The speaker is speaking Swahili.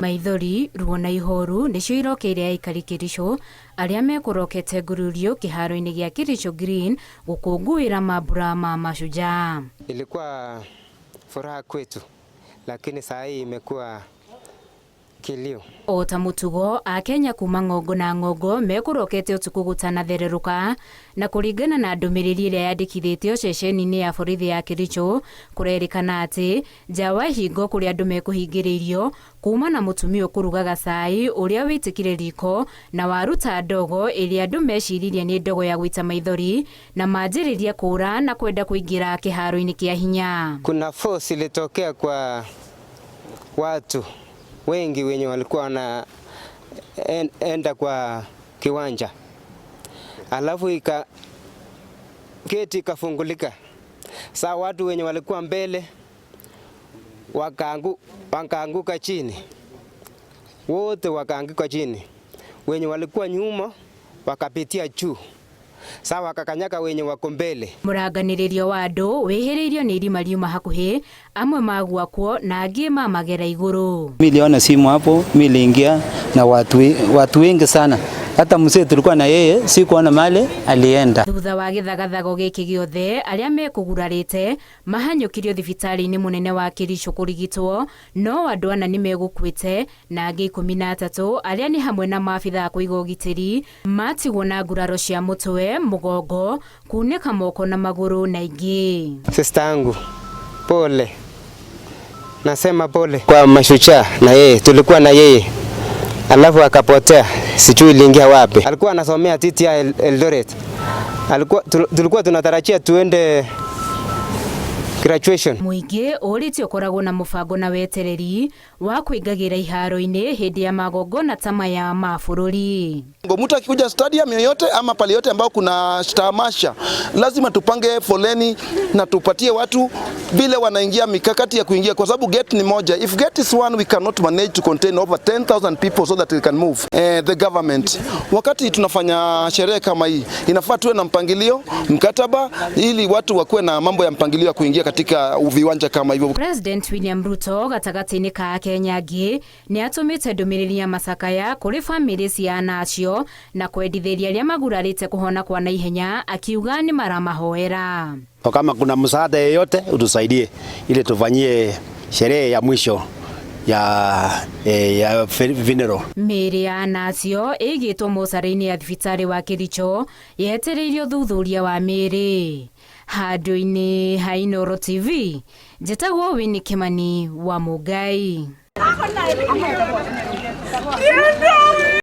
Maithori ruona ihoru nicio irokeire aikari Kericho aria mekurokete ngururio kiharo-ini gia Kericho Green gukungũira mambura ma mashujaa. Ilikuwa furaha kwetu, lakini saa hii imekuwa kilio. Ota mutugo Akenya kuma Ng'ongo na Ng'ongo mekurokete utuku gutanathereruka na kuringana na ndumiriri iria yandikithitio ceceni-ini ya borithi ya Kericho kurerikana ati njawa hingo kuria andu mekuhingiririo kuma na mutumia ukurugaga cai uria witikire riko na waruta ndogo iria andu meciririe ni ndogo ya gwita maithori na manjiriria kura na kwenda kuingira kiharo-ini kia hinya. Kuna force ilitokea kwa watu wengi wenye walikuwa enda kwa kiwanja, alafu geti ikafungulika. Saa watu wenye walikuwa mbele wakaanguka chini, wote wakaanguka chini. Wenye walikuwa nyuma wakapitia juu, saa wakakanyaka wenye wako mbele. Muranganiririo wa andu wihiriirio ni irima riuma hakuhi, amwe maguakwo na angi mamagera iguru. Miliona simu hapo, miliingia na watu wengi sana. Hata mzee tulikuwa na yeye, sikuona mali alienda. Thutha wa githagathago giki giothe aria mekugurarite mahanyukirio thibitari-ini munene wa Kericho kurigitwo, no andu ana ni megukwite na angi 13 aria ni hamwe na maabitha kuiga ugitiri matigwo na nguraro cia mutwe, mugongo, kuneka moko na maguru na ingi. Sister yangu pole, nasema pole kwa mashujaa, na yeye tulikuwa na yeye alafu akapotea, sijui iliingia wapi. Alikuwa anasomea TTI Eldoret. Tulikuwa tunatarajia tuende graduation. Muingi uriti ukoragwo na mubango na wetereri wa kuingagira iharo-ini hindi ya magongona tama ya mabũrũri. Mtu akikuja stadium yoyote ama pale yote ambao kuna tamasha, lazima tupange foleni na tupatie watu vile wanaingia, mikakati ya kuingia, kwa sababu gate ni moja. If gate is one, we cannot manage to contain over 10,000 people so that we can move. The government, wakati tunafanya sherehe kama hii, inafaa tuwe na mpangilio, mkataba, ili watu wakuwe na mambo ya mpangilio ya kuingia katika viwanja kama hivyo. President William Ruto gatagati-ini ka Kenya angi ni atumite ndumiriri ya macakaya kuri family ciana acio na kwendithiria aria magurarite kuhona kwa naihenya, akiuga ni maramahoera. Kama kuna msaada yeyote utusaidie ili tufanyie sherehe ya mwisho ya funeral. Mĩĩrĩ ya anacio ĩigĩtwo mocarĩ-inĩ ya thibitari wa Kericho yetereirio thuthuria wa mĩĩrĩ. Handũ-inĩ ha Inooro TV, njĩtagwo Winnie Kimani wa Mũngai.